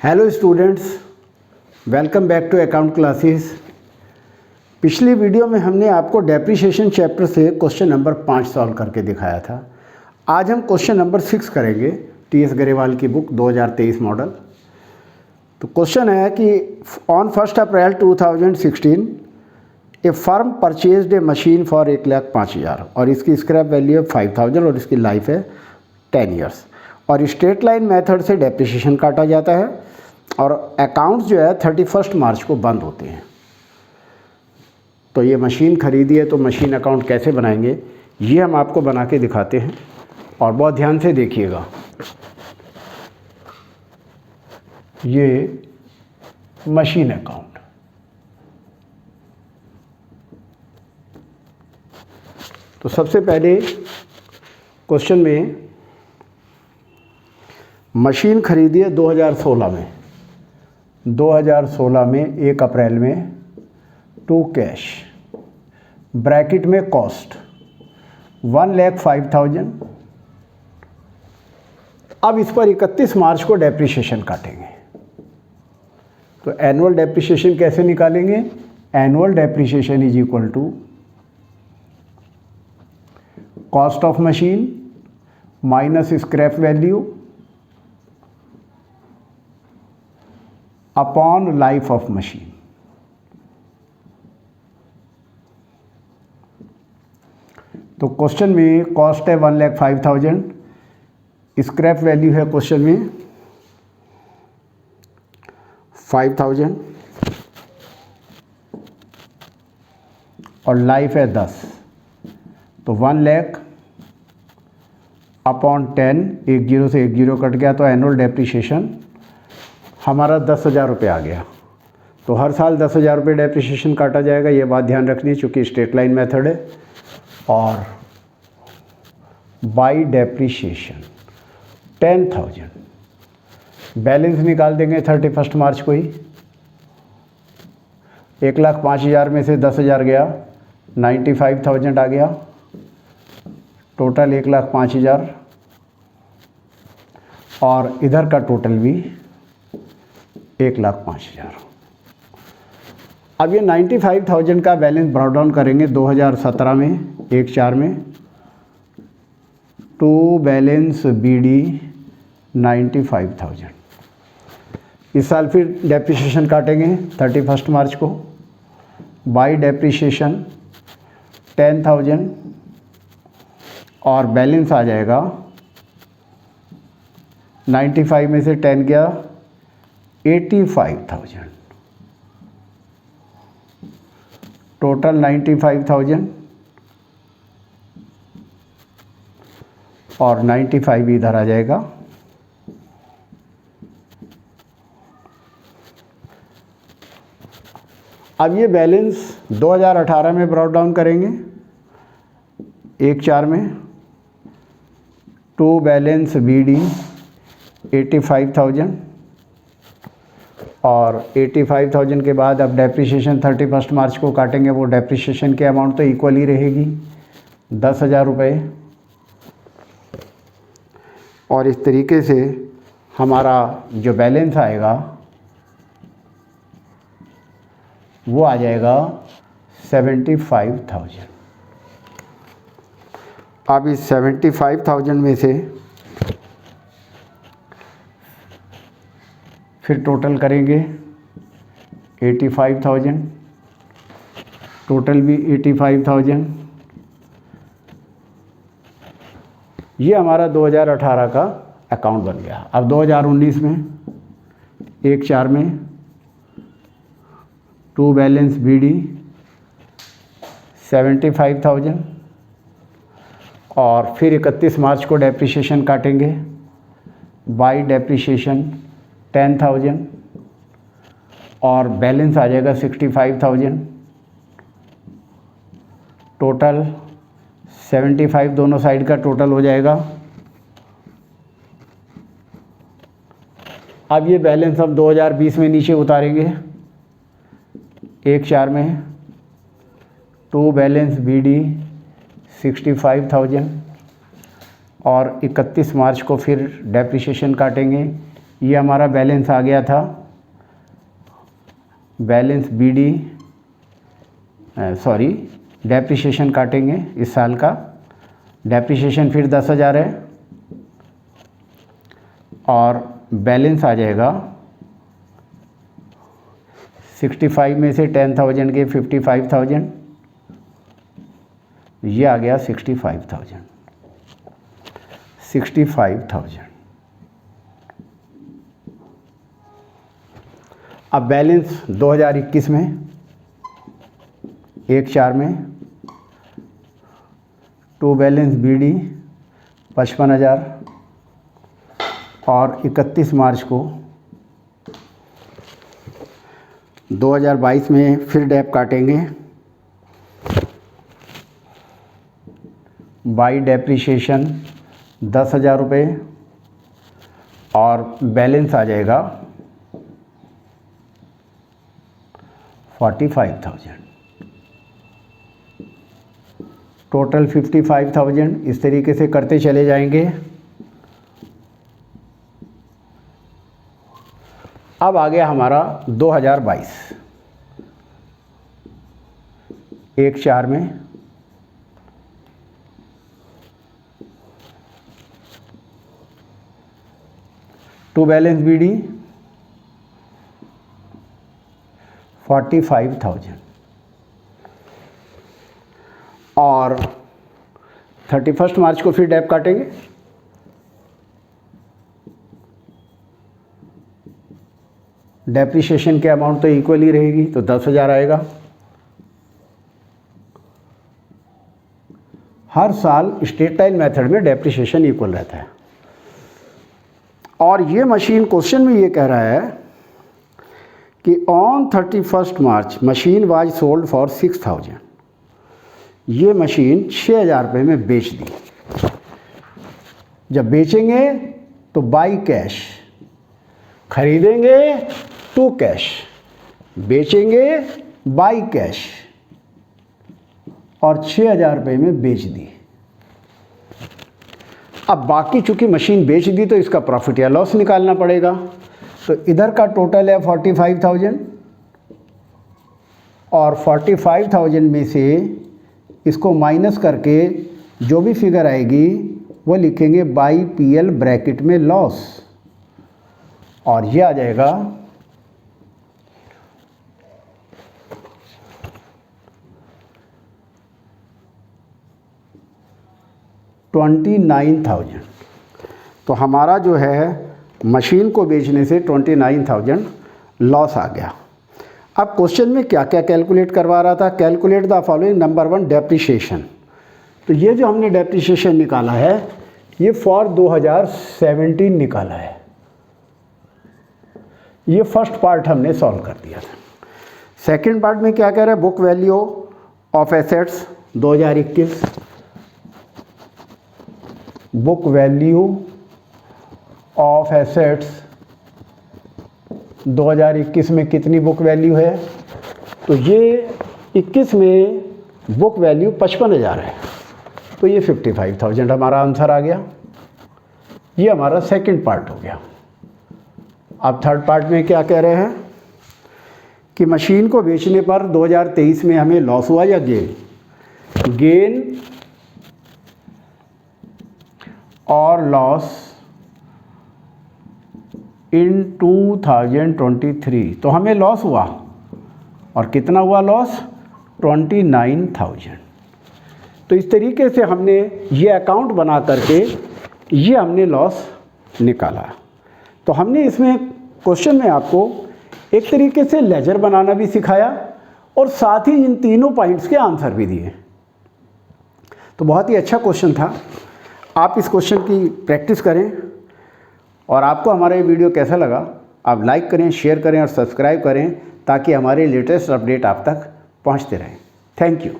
Hello students, welcome back to account classes. पिछली video में हमने आपको डेप्रिसिएशन चैप्टर से क्वेश्चन नंबर 5 सॉल्व करके दिखाया था। आज हम क्वेश्चन नंबर 6 करेंगे, टी.एस. गरेवाल की बुक 2023 मॉडल। तो क्वेश्चन है कि on 1 April 2016 A firm purchased A machine for 1,05,000 और इसकी स्क्रैप वैल्यू है 5,000 और इसकी लाइफ है 10 ईयर्स और स्ट्रेट लाइन मेथड से डेप्रिसिएशन काटा जाता है और अकाउंट्स जो है 31 मार्च को बंद होते हैं। तो ये मशीन खरीदी है तो मशीन अकाउंट कैसे बनाएंगे ये हम आपको बना के दिखाते हैं और बहुत ध्यान से देखिएगा। ये मशीन अकाउंट, तो सबसे पहले क्वेश्चन में मशीन खरीदी है 2016 में 1 अप्रैल में टू कैश, ब्रैकेट में कॉस्ट 1,05,000। अब इस पर 31 मार्च को डेप्रिसिएशन काटेंगे। तो एनुअल डेप्रिसिएशन कैसे निकालेंगे? Annual depreciation is equal to cost of machine minus scrap value upon life of machine. तो क्वेश्चन में कॉस्ट है 1,05,000, स्क्रैप वैल्यू है क्वेश्चन में 5,000 और लाइफ है 10। तो 1 लाख अपॉन 10, एक जीरो से एक जीरो कट गया तो एनुअल डेप्रिसिएशन हमारा 10,000 रुपये आ गया। तो हर साल 10,000 रुपये डेप्रिसिएशन काटा जाएगा, ये बात ध्यान रखनी चूँकि स्ट्रेट लाइन मेथड है। और बाई डेप्रिसिएशन 10,000, बैलेंस निकाल देंगे 31 मार्च को ही। 1,05,000 में से 10,000 गया, 95,000 आ गया, टोटल 1,05,000 और इधर का टोटल भी 1,05,000। अब ये 95,000 का बैलेंस ब्रॉट डाउन करेंगे 2017 में 1/4 में टू बैलेंस BD 95,000। इस साल फिर डेप्रिसिएशन काटेंगे 31 मार्च को, बाई डेप्रिसिएशन 10,000 और बैलेंस आ जाएगा 95 में से 10 गया 85,000, टोटल 95,000 और 95 इधर आ जाएगा। अब ये बैलेंस 2018 में ब्रॉट डाउन करेंगे 1/4 में टू बैलेंस BD 85,000 और 85,000 के बाद अब डेप्रिसिएशन 31 मार्च को काटेंगे। वो डेप्रिसिएशन की अमाउंट तो इक्वल ही रहेगी 10,000 रुपये और इस तरीके से हमारा जो बैलेंस आएगा वो आ जाएगा 75,000। अब इस 75,000 में से फिर टोटल करेंगे 85,000, टोटल भी 85,000। ये हमारा 2018 का अकाउंट बन गया। अब 2019 में 1/4 में टू बैलेंस BD 75,000 और फिर 31 मार्च को डेप्रिसिएशन काटेंगे, बाई डेप्रिसिएशन 10,000 और बैलेंस आ जाएगा 65,000, टोटल 75 दोनों साइड का टोटल हो जाएगा। अब ये बैलेंस हम 2020 में नीचे उतारेंगे 1/4 में टू बैलेंस BD 65,000 और 31 मार्च को फिर डेप्रिसिएशन काटेंगे ये हमारा बैलेंस आ गया था, बैलेंस BD, सॉरी डेप्रिसिएशन काटेंगे इस साल का, डेप्रिसिएशन फिर 10,000 है और बैलेंस आ जाएगा 65 में से 10,000 के 55,000, ये आ गया 65,000। अब बैलेंस 2021 में 1/4 में टू बैलेंस BD 55,000 और 31 मार्च को 2022 में फिर डेप काटेंगे, बाई डेप्रिसिएशन 10,000 रुपये और बैलेंस आ जाएगा 45,000, टोटल 55,000। इस तरीके से करते चले जाएंगे। अब आ गया हमारा 2022, 1/4 में टू बैलेंस BD 45,000 और 31 मार्च को फिर डेप काटेंगे, डेप्रिसिएशन के अमाउंट तो इक्वल ही रहेगी तो 10,000 आएगा। हर साल स्ट्रेट-लाइन मेथड में डेप्रिसिएशन इक्वल रहता है। और ये मशीन क्वेश्चन में ये कह रहा है कि on 31 March machine was sold for 6,000। ये मशीन 6,000 रुपये में बेच दी। जब बेचेंगे तो बाई कैश, खरीदेंगे टू कैश, बेचेंगे बाई कैश और 6,000 रुपये में बेच दी। अब बाकी चूंकि मशीन बेच दी तो इसका प्रॉफिट या लॉस निकालना पड़ेगा। तो इधर का टोटल है 45,000 और 45,000 में से इसको माइनस करके जो भी फिगर आएगी वो लिखेंगे बाई PL ब्रैकेट में लॉस, और ये आ जाएगा 29,000। तो हमारा जो है मशीन को बेचने से 29,000 लॉस आ गया। अब क्वेश्चन में क्या क्या कैलकुलेट करवा रहा था, calculate the following. Number 1 depreciation. तो ये जो हमने डेप्रिसिएशन निकाला है ये फॉर 2017 निकाला है। ये फर्स्ट पार्ट हमने सॉल्व कर दिया था। सेकंड पार्ट में क्या कह रहा है, book value of assets 2021, book value of assets 2021 में कितनी बुक वैल्यू है, तो ये 21 में बुक वैल्यू 55,000 है, तो ये 55,000 हमारा आंसर आ गया। ये हमारा सेकंड पार्ट हो गया। अब थर्ड पार्ट में क्या कह रहे हैं कि मशीन को बेचने पर 2023 में हमें लॉस हुआ या गेन, गेन और लॉस इन 2023। तो हमें लॉस हुआ, और कितना हुआ लॉस, 29,000। तो इस तरीके से हमने ये अकाउंट बना करके ये हमने लॉस निकाला। तो हमने इसमें क्वेश्चन में आपको एक तरीके से लेजर बनाना भी सिखाया और साथ ही इन तीनों पॉइंट्स के आंसर भी दिए। तो बहुत ही अच्छा क्वेश्चन था। आप इस क्वेश्चन की प्रैक्टिस करें, और आपको हमारा ये वीडियो कैसा लगा आप लाइक करें, शेयर करें और सब्सक्राइब करें ताकि हमारे लेटेस्ट अपडेट आप तक पहुंचते रहें। Thank you.